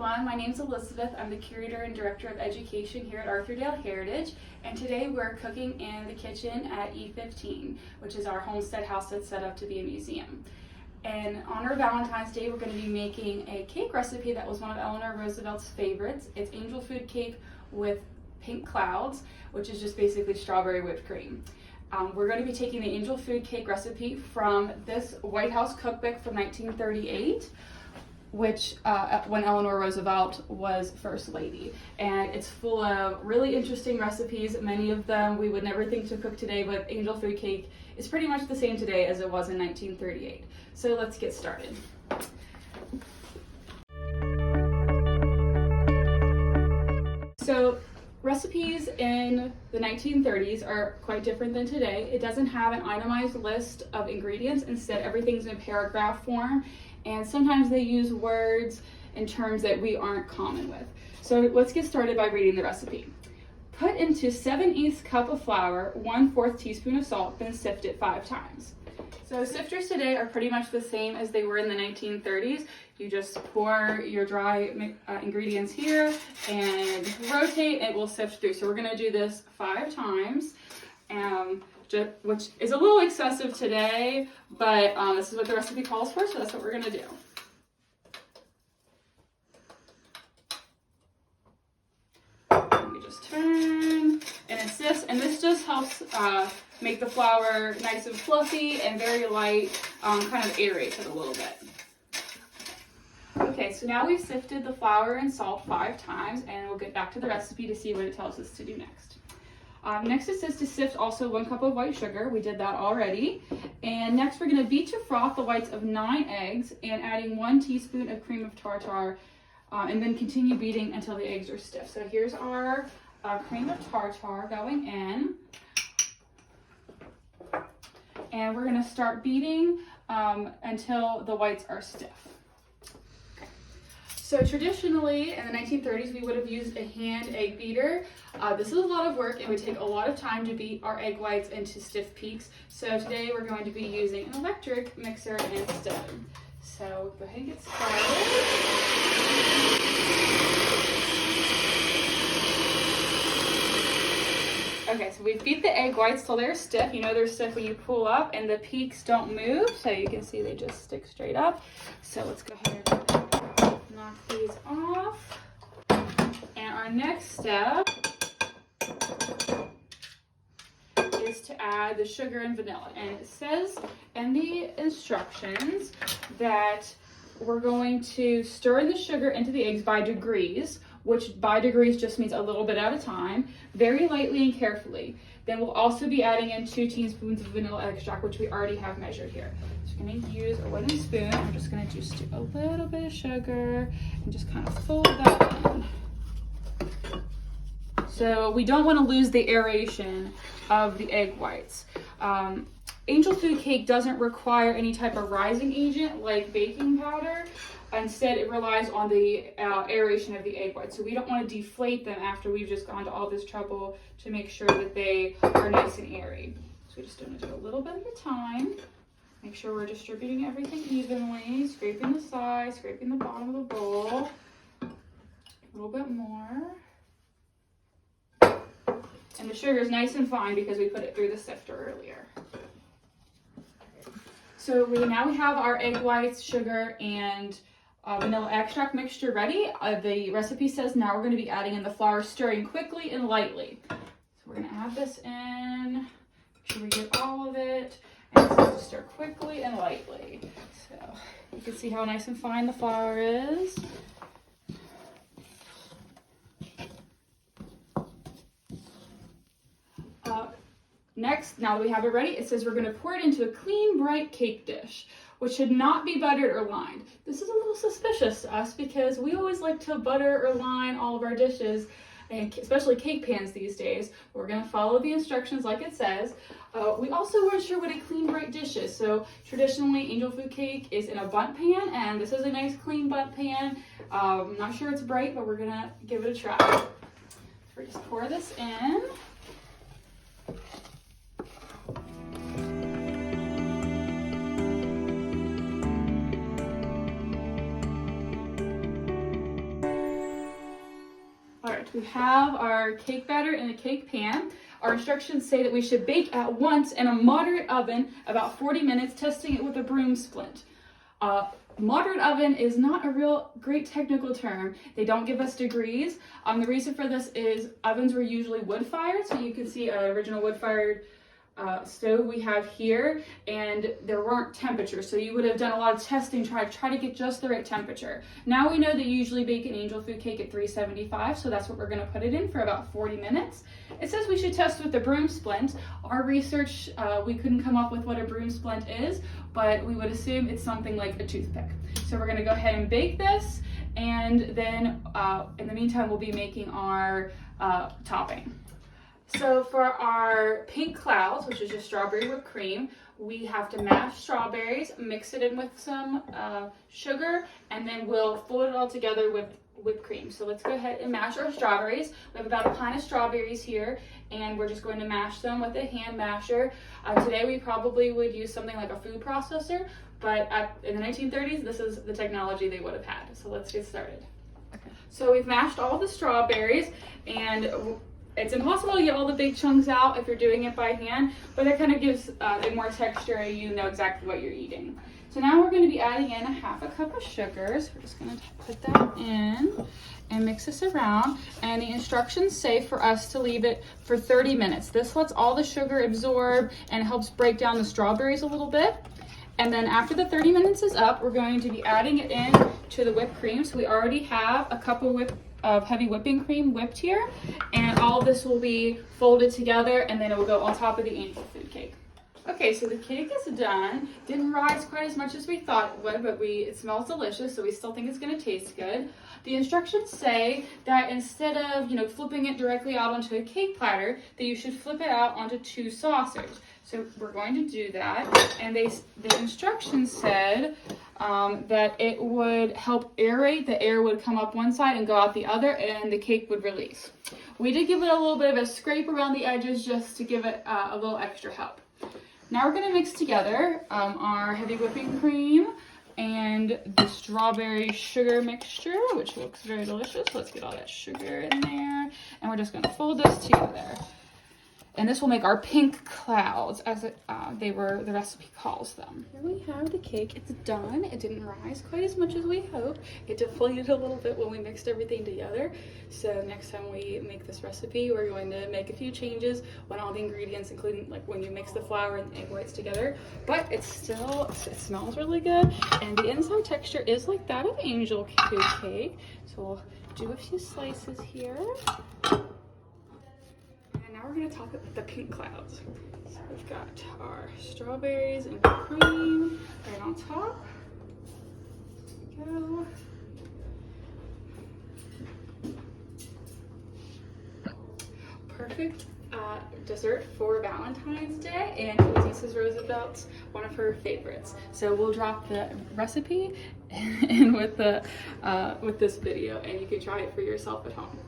everyone, my name is Elizabeth. I'm the Curator and Director of Education here at Arthurdale Heritage, and today we're cooking in the kitchen at E15, which is our homestead house that's set up to be a museum. And in honor of Valentine's Day, we're going to be making a cake recipe that was one of Eleanor Roosevelt's favorites. It's angel food cake with pink clouds, which is just basically strawberry whipped cream. We're going to be taking the angel food cake recipe from this White House cookbook from 1938. Which when Eleanor Roosevelt was First Lady. And it's full of really interesting recipes. Many of them we would never think to cook today, but angel food cake is pretty much the same today as it was in 1938. So let's get started. So recipes in the 1930s are quite different than today. It doesn't have an itemized list of ingredients. Instead, everything's in paragraph form. And sometimes they use words and terms that we aren't common with. So let's get started by reading the recipe. Put into 7/8 cup of flour, 1/4 teaspoon of salt, then sift it 5 times. So sifters today are pretty much the same as they were in the 1930s. You just pour your dry ingredients here and rotate, it will sift through. So we're gonna do this 5 times. Which is a little excessive today, but this is what the recipe calls for, so that's what we're gonna do. Let me just turn, and it's this, and this just helps make the flour nice and fluffy and very light, kind of aerate it a little bit. Okay, so now we've sifted the flour and salt 5 times, and we'll get back to the recipe to see what it tells us to do next. Next it says to sift also 1 cup of white sugar. We did that already. And next we're going to beat to froth the whites of 9 eggs and adding 1 teaspoon of cream of tartar, and then continue beating until the eggs are stiff. So here's our cream of tartar going in. And we're going to start beating until the whites are stiff. So traditionally, in the 1930s, we would have used a hand egg beater. This is a lot of work and would take a lot of time to beat our egg whites into stiff peaks. So today we're going to be using an electric mixer instead. So go ahead and get started. Okay, so we've beat the egg whites till they're stiff. You know they're stiff when you pull up and the peaks don't move. So you can see they just stick straight up. So let's go ahead and knock these off. And our next step is to add the sugar and vanilla. And it says in the instructions that we're going to stir the sugar into the eggs by degrees, which by degrees just means a little bit at a time, very lightly and carefully. Then we'll also be adding in 2 teaspoons of vanilla extract, which we already have measured here. So I'm going to use a wooden spoon. I'm just going to just do a little bit of sugar and just kind of fold that in. So we don't want to lose the aeration of the egg whites. Angel food cake doesn't require any type of rising agent like baking powder. Instead, it relies on the aeration of the egg whites. So we don't want to deflate them after we've just gone to all this trouble to make sure that they are nice and airy. So we just want to do a little bit at a time. Make sure we're distributing everything evenly, scraping the sides, scraping the bottom of the bowl. A little bit more. And the sugar is nice and fine because we put it through the sifter earlier. So now we have our egg whites, sugar, and vanilla extract mixture ready. The recipe says now we're going to be adding in the flour, stirring quickly and lightly. So we're going to add this in, make sure we get all of it, and this is to stir quickly and lightly. So you can see how nice and fine the flour is. Next, now that we have it ready, it says we're going to pour it into a clean, bright cake dish, which should not be buttered or lined. This is a little suspicious to us because we always like to butter or line all of our dishes, and especially cake pans these days. We're going to follow the instructions like it says. We also weren't sure what a clean, bright dish is. So traditionally, angel food cake is in a bundt pan, and this is a nice, clean bundt pan. I'm not sure it's bright, but we're going to give it a try. So we just pour this in. We have our cake batter in the cake pan. Our instructions say that we should bake at once in a moderate oven about 40 minutes, testing it with a broom splint. Moderate oven is not a real great technical term. They don't give us degrees. The reason for this is ovens were usually wood-fired, so you can see an original wood-fired stove we have here, and there weren't temperatures, so you would have done a lot of testing try to get just the right temperature. Now we know that you usually bake an angel food cake at 375, so that's what we're going to put it in for about 40 minutes. It says we should test with the broom splint. Our research, we couldn't come up with what a broom splint is, but we would assume it's something like a toothpick. So we're going to go ahead and bake this, and then in the meantime we'll be making our topping. So for our pink clouds, which is just strawberry whipped cream, we have to mash strawberries, mix it in with some sugar, and then we'll fold it all together with whipped cream. So let's go ahead and mash our strawberries. We have about a pint of strawberries here, and we're just going to mash them with a hand masher. Today we probably would use something like a food processor, but in the 1930s, this is the technology they would have had. So let's get started. Okay. So we've mashed all the strawberries, and it's impossible to get all the big chunks out if you're doing it by hand, but it kind of gives it more texture and you know exactly what you're eating. So now we're going to be adding in a half a cup of sugar. So we're just going to put that in and mix this around. And the instructions say for us to leave it for 30 minutes. This lets all the sugar absorb and helps break down the strawberries a little bit. And then after the 30 minutes is up, we're going to be adding it in to the whipped cream. So we already have a cup of heavy whipping cream whipped here, and all of this will be folded together, and then it will go on top of the angel food cake. Okay, so the cake is done. Didn't rise quite as much as we thought it would, but it smells delicious, so we still think it's going to taste good. The instructions say that instead of flipping it directly out onto a cake platter, that you should flip it out onto 2 saucers. So we're going to do that, and the instructions said that it would help aerate. The air would come up one side and go out the other, and the cake would release. We did give it a little bit of a scrape around the edges just to give it a little extra help. Now we're going to mix together our heavy whipping cream and the strawberry sugar mixture, which looks very delicious. Let's get all that sugar in there, and we're just going to fold this together. And this will make our pink clouds, as the recipe calls them. Here we have the cake. It's done. It didn't rise quite as much as we hoped. It deflated a little bit when we mixed everything together. So next time we make this recipe, we're going to make a few changes when all the ingredients, including like when you mix the flour and the egg whites together. But it smells really good. And the inside texture is like that of angel food cake. So we'll do a few slices here. Now we're going to top it with the pink clouds. So we've got our strawberries and cream right on top. There we go. Perfect dessert for Valentine's Day, and this is Roosevelt's one of her favorites. So we'll drop the recipe in with this video, and you can try it for yourself at home.